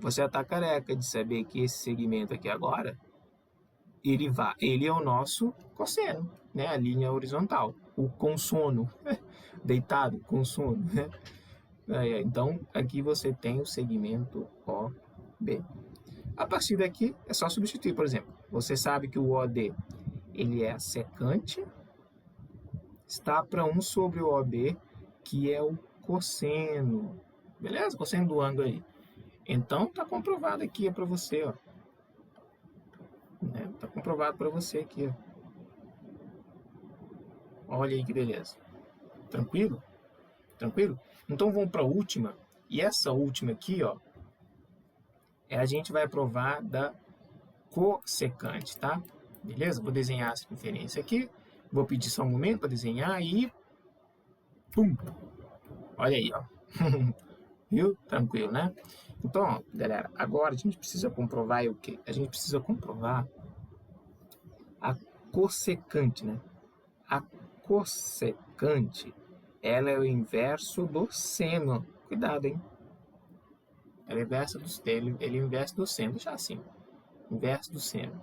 Speaker 1: Você já está careca de saber que esse segmento aqui agora, ele é o nosso cosseno, né? A linha horizontal, o consono, deitado, consono, né? Então, aqui você tem o segmento OB. A partir daqui, é só substituir, por exemplo. Você sabe que o OD, ele é secante, está para 1 sobre o OB, que é o cosseno. Beleza? Cosseno do ângulo aí. Então, está comprovado aqui para você, ó. Está comprovado para você aqui, ó. Olha aí que beleza. Tranquilo? Tranquilo? Então, vamos para a última. E essa última aqui, ó, a gente vai provar da cossecante, tá? Beleza? Vou desenhar essa referência aqui. Vou pedir só um momento para desenhar e... Pum! Olha aí, ó. Viu? Tranquilo, né? Então, ó, galera, agora a gente precisa comprovar o quê? A gente precisa comprovar a cossecante, né? A cossecante, ela é o inverso do seno. Cuidado, hein? Ela é inverso do seno, ele é o inverso do seno, já assim. Inverso do seno.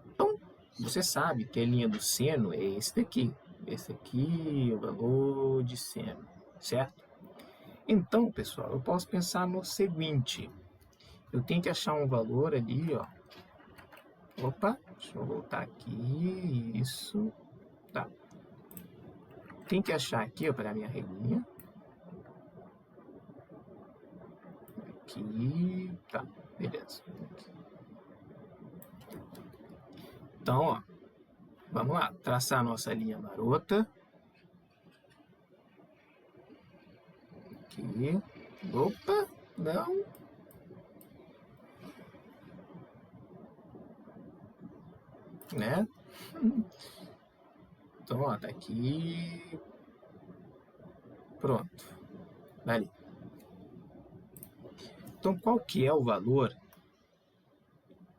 Speaker 1: Então, você sabe que a linha do seno é esse daqui. Esse aqui é o valor de seno, certo? Então, pessoal, eu posso pensar no seguinte. Eu tenho que achar um valor ali, ó. Opa, deixa eu voltar aqui. Isso. Tá. Tem que achar aqui, ó, para a minha reguinha. Aqui. Tá, beleza. Então, ó. Vamos lá. Traçar a nossa linha marota. Aqui. Opa, não. Né? Então, ó, tá aqui. Pronto. Dali. Então, qual que é o valor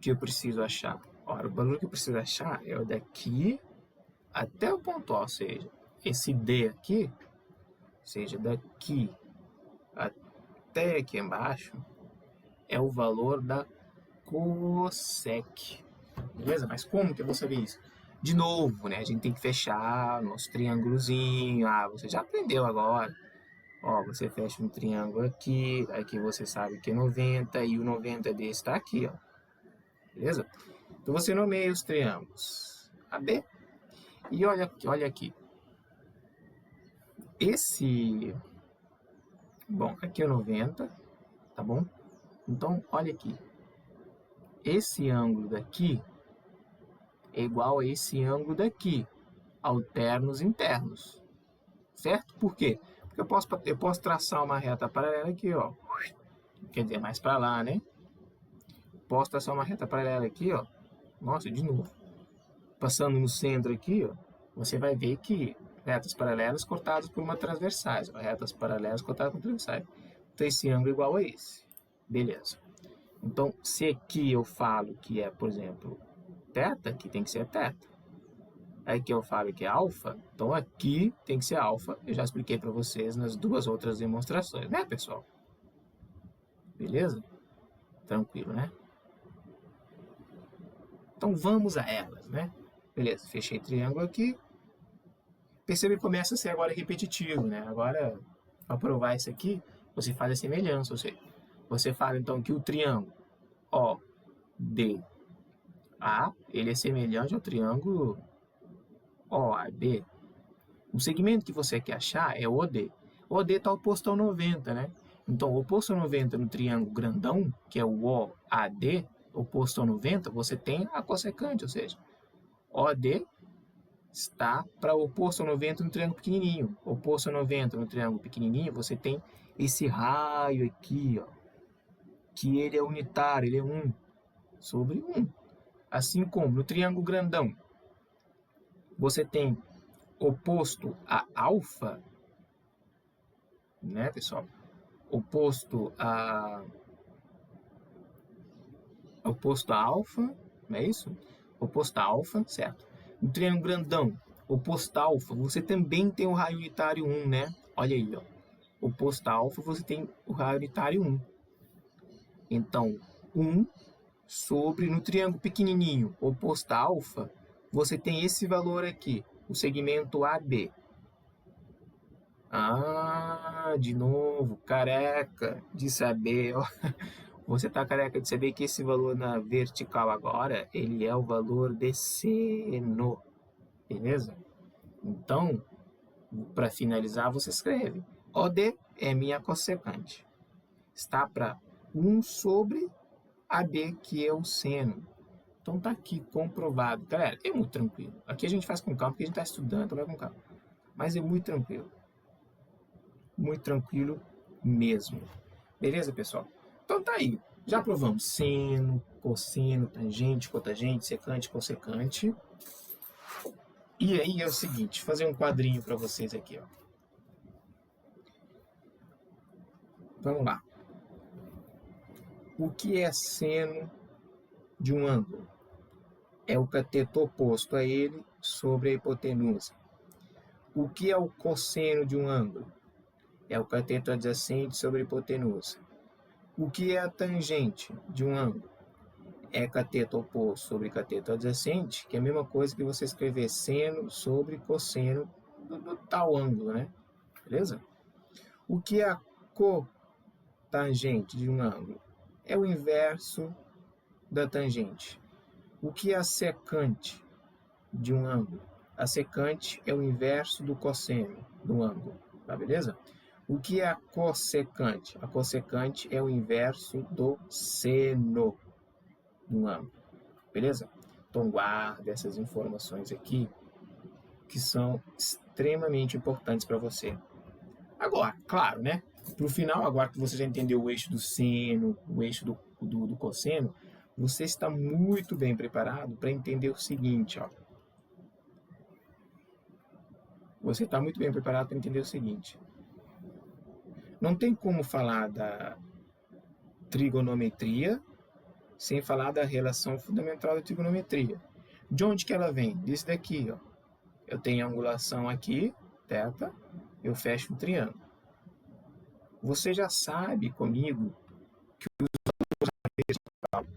Speaker 1: que eu preciso achar? Ora, o valor que eu preciso achar é o daqui até o ponto A, ou seja, esse D aqui, ou seja, daqui até aqui embaixo, é o valor da cossec. Beleza? Mas como que eu vou saber isso? De novo, né? A gente tem que fechar nosso triângulozinho. Ah, você já aprendeu agora. Ó, você fecha um triângulo aqui, aqui você sabe que é 90 e o 90 desse está aqui, ó. Beleza? Então você nomeia os triângulos AB e olha aqui. Esse, bom, aqui é 90, tá bom? Então olha aqui. Esse ângulo daqui é igual a esse ângulo daqui, alternos internos. Certo? Por quê? Porque eu posso traçar uma reta paralela aqui, ó. Quer dizer, mais para lá, né? Posso traçar uma reta paralela aqui, ó. Nossa, de novo. Passando no centro aqui, ó, você vai ver que retas paralelas cortadas por uma transversais. Ó, retas paralelas cortadas por transversais. Então, esse ângulo é igual a esse. Beleza. Então, se aqui eu falo que é, por exemplo, θ, aqui tem que ser θ. Aqui eu falo que é alfa, então aqui tem que ser alfa. Eu já expliquei para vocês nas duas outras demonstrações, né, pessoal? Beleza? Tranquilo, né? Então vamos a elas, né? Beleza, fechei triângulo aqui. Percebe que começa a ser agora repetitivo, né? Agora, para provar isso aqui, você faz a semelhança, ou seja, você fala então que o triângulo ODA, ele é semelhante ao triângulo OAB. O segmento que você quer achar é OD. OD está oposto ao 90, né? Então, oposto ao 90 no triângulo grandão, que é o OAD, oposto ao 90, você tem a cossecante, ou seja, OD está para oposto ao 90 no triângulo pequenininho. Oposto ao 90 no triângulo pequenininho, você tem esse raio aqui, ó, que ele é unitário, ele é 1 sobre 1. Assim como no triângulo grandão, você tem oposto a alfa, né, pessoal? Oposto a alfa, não é isso? Oposto a alfa, certo? No triângulo grandão, oposto a alfa, você também tem o raio unitário 1, né? Olha aí, ó. Oposto a alfa, você tem o raio unitário 1. Então, 1 sobre, no triângulo pequenininho, oposto a alfa, você tem esse valor aqui, o segmento AB. Ah, de novo, careca de saber, ó. Você tá careca de saber que esse valor na vertical agora, ele é o valor de seno, beleza? Então, para finalizar, você escreve OD é minha cossecante. Está para 1 sobre AB, que é o seno. Então tá aqui comprovado. Galera, é muito tranquilo. Aqui a gente faz com calma, porque a gente está estudando, então vai com calma. Mas é muito tranquilo. Muito tranquilo mesmo. Beleza, pessoal? Então tá aí. Já provamos seno, cosseno, tangente, cotangente, secante, cossecante. E aí é o seguinte, vou fazer um quadrinho para vocês aqui, ó. Vamos lá. O que é seno de um ângulo? É o cateto oposto a ele sobre a hipotenusa. O que é o cosseno de um ângulo? É o cateto adjacente sobre a hipotenusa. O que é a tangente de um ângulo? É cateto oposto sobre cateto adjacente, que é a mesma coisa que você escrever seno sobre cosseno do tal ângulo, né? Beleza? O que é a cotangente de um ângulo? É o inverso da tangente. O que é a secante de um ângulo? A secante é o inverso do cosseno do ângulo, tá beleza? O que é a cossecante? A cossecante é o inverso do seno do ângulo, beleza? Então guarda essas informações aqui, que são extremamente importantes para você. Agora, claro, né? Para o final, agora que você já entendeu o eixo do seno, o eixo do cosseno, você está muito bem preparado para entender o seguinte, ó. Você está muito bem preparado para entender o seguinte. Não tem como falar da trigonometria sem falar da relação fundamental da trigonometria. De onde que ela vem? Disso daqui, ó. Eu tenho a angulação aqui, θ, eu fecho um triângulo. Você já sabe comigo que os valores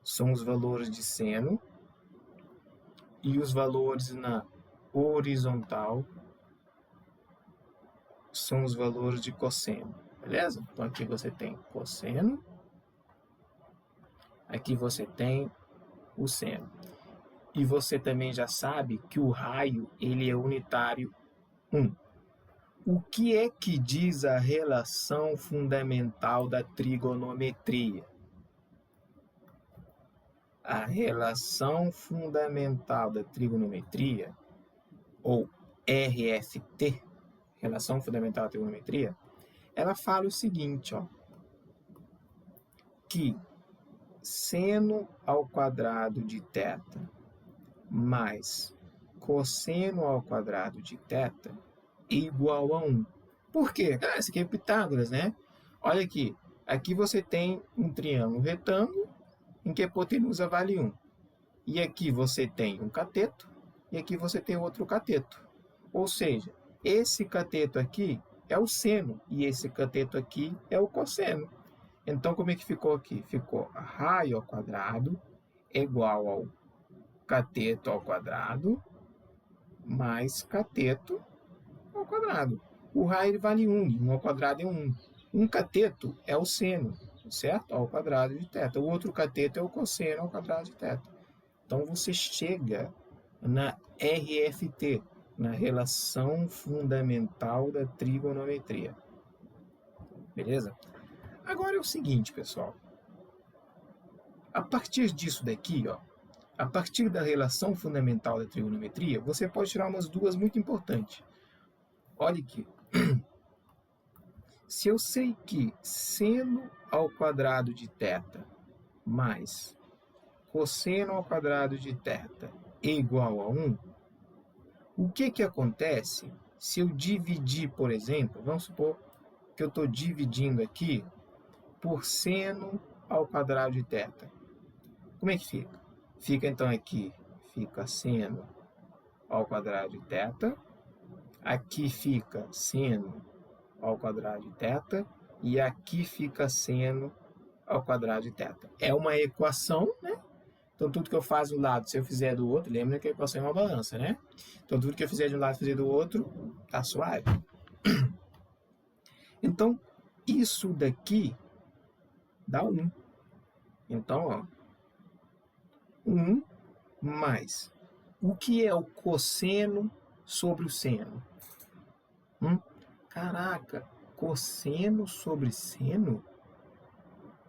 Speaker 1: são os valores de seno e os valores na horizontal são os valores de cosseno, beleza? Então aqui você tem cosseno, aqui você tem o seno. E você também já sabe que o raio ele é unitário 1. O que é que diz a relação fundamental da trigonometria? A relação fundamental da trigonometria, ou RFT, relação fundamental da trigonometria, ela fala o seguinte, ó, que seno ao quadrado de θ mais cosseno ao quadrado de θ é igual a 1. Por quê? Isso aqui é Pitágoras, né? Olha aqui. Aqui você tem um triângulo retângulo em que a hipotenusa vale 1. E aqui você tem um cateto e aqui você tem outro cateto. Ou seja, esse cateto aqui é o seno e esse cateto aqui é o cosseno. Então, como é que ficou aqui? Ficou raio ao quadrado é igual ao cateto ao quadrado mais cateto ao quadrado. O raio ele vale 1, e 1 ao quadrado é 1. Um cateto é o seno, certo? Ao quadrado de θ. O outro cateto é o cosseno ao quadrado de θ. Então, você chega na RFT, na relação fundamental da trigonometria. Beleza? Agora é o seguinte, pessoal. A partir disso daqui, ó, a partir da relação fundamental da trigonometria, você pode tirar umas duas muito importantes. Olha aqui. Se eu sei que seno ao quadrado de θ mais cosseno ao quadrado de θ é igual a 1, o que acontece se eu dividir, por exemplo, vamos supor que eu estou dividindo aqui por seno ao quadrado de θ. Como é que fica? Fica então aqui, fica seno ao quadrado de θ, aqui fica seno ao quadrado de θ, e aqui fica seno ao quadrado de θ. É uma equação, né? Então, tudo que eu faço de um lado, se eu fizer do outro, lembra que a equação é uma balança, né? Então, tudo que eu fizer de um lado e fizer do outro, tá suave. Então, isso daqui dá 1. Então, ó, 1 mais. O que é o cosseno sobre o seno? Caraca, cosseno sobre seno?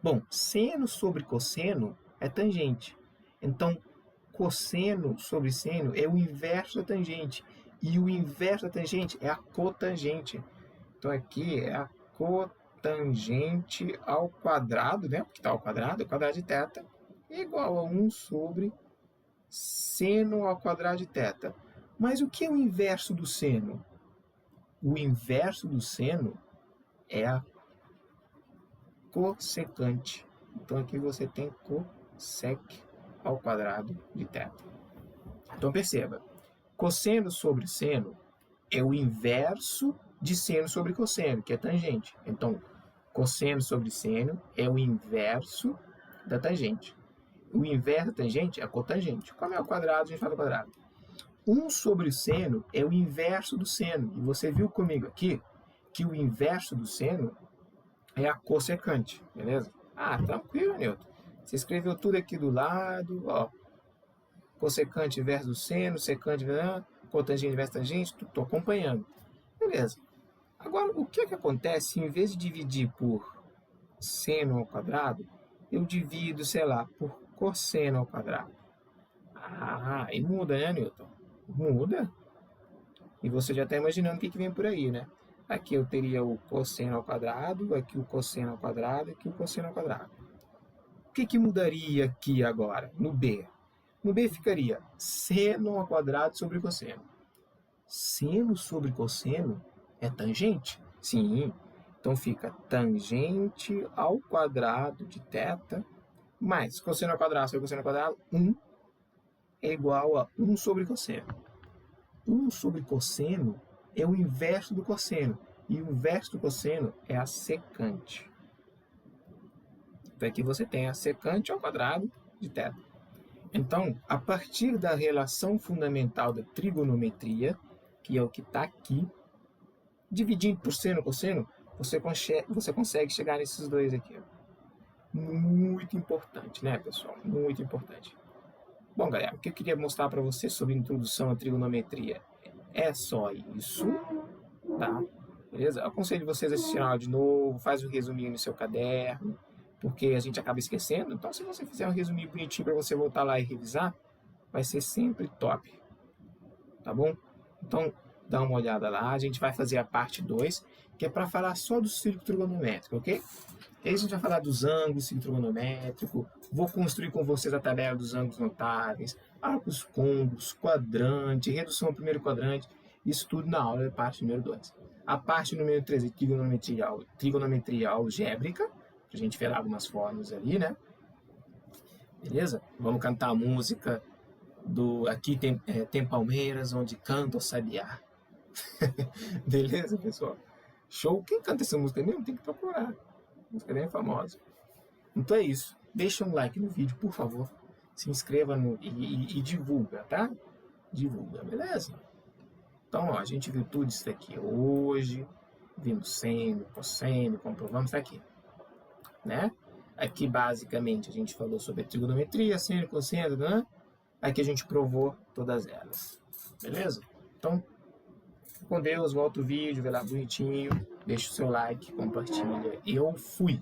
Speaker 1: Bom, seno sobre cosseno é tangente. Então, cosseno sobre seno é o inverso da tangente. E o inverso da tangente é a cotangente. Então, aqui é a cotangente ao quadrado, né? Porque está ao quadrado, o quadrado de θ, é igual a 1 sobre seno ao quadrado de θ. Mas o que é o inverso do seno? O inverso do seno é a cossecante. Então, aqui você tem cossec ao quadrado de θ. Então, perceba, cosseno sobre seno é o inverso de seno sobre cosseno, que é tangente. Então, cosseno sobre seno é o inverso da tangente. O inverso da tangente é a cotangente. Como é o quadrado, a gente fala quadrado. 1 sobre o seno é o inverso do seno. E você viu comigo aqui que o inverso do seno é a cossecante, beleza? Ah, tranquilo, Newton. Você escreveu tudo aqui do lado, ó. Cossecante versus seno, secante versus cotangente versus tangente, estou acompanhando. Beleza. Agora, o que acontece, em vez de dividir por seno ao quadrado, eu divido, sei lá, por cosseno ao quadrado? Ah, e muda, né, Newton? Muda. E você já está imaginando o que vem por aí, né? Aqui eu teria o cosseno ao quadrado, aqui o cosseno ao quadrado, aqui o cosseno ao quadrado. O que mudaria aqui agora, no B? No B ficaria seno ao quadrado sobre cosseno. Seno sobre cosseno é tangente? Sim. Então fica tangente ao quadrado de θ mais cosseno ao quadrado sobre cosseno ao quadrado, 1 é igual a 1 sobre cosseno. 1 sobre cosseno é o inverso do cosseno. E o inverso do cosseno é a secante. Então aqui você tem a secante ao quadrado de θ. Então, a partir da relação fundamental da trigonometria, que é o que está aqui, dividindo por seno, cosseno, você consegue chegar nesses dois aqui. Ó. Muito importante, né, pessoal? Muito importante. Bom, galera, o que eu queria mostrar para vocês sobre introdução à trigonometria é só isso, tá? Beleza? Eu aconselho vocês a assistir a aula de novo, faz um resuminho no seu caderno, porque a gente acaba esquecendo. Então, se você fizer um resuminho bonitinho para você voltar lá e revisar, vai ser sempre top, tá bom? Então, dá uma olhada lá. A gente vai fazer a parte 2, que é para falar só do círculo trigonométrico, ok? E aí a gente vai falar dos ângulos, círculo trigonométrico, vou construir com vocês a tabela dos ângulos notáveis, arcos côncavos, quadrante, redução ao primeiro quadrante, isso tudo na aula da parte número 2. A parte número 3 é trigonometria algébrica, pra gente ver algumas formas ali, né? Beleza? Vamos cantar a música do Aqui tem Palmeiras, onde canta o sabiá. Beleza, pessoal? Show? Quem canta essa música mesmo? Tem que procurar. A música bem famosa. Então é isso. Deixa um like no vídeo, por favor. Se inscreva e divulga, tá? Divulga, beleza? Então, ó, a gente viu tudo isso daqui hoje. Vimos seno, cosseno, comprovamos isso aqui. Né? Aqui, basicamente, a gente falou sobre a trigonometria, seno, cosseno, né? Aqui a gente provou todas elas. Beleza? Então, com Deus, volta o vídeo, vê lá bonitinho, deixa o seu like, compartilha. Eu fui!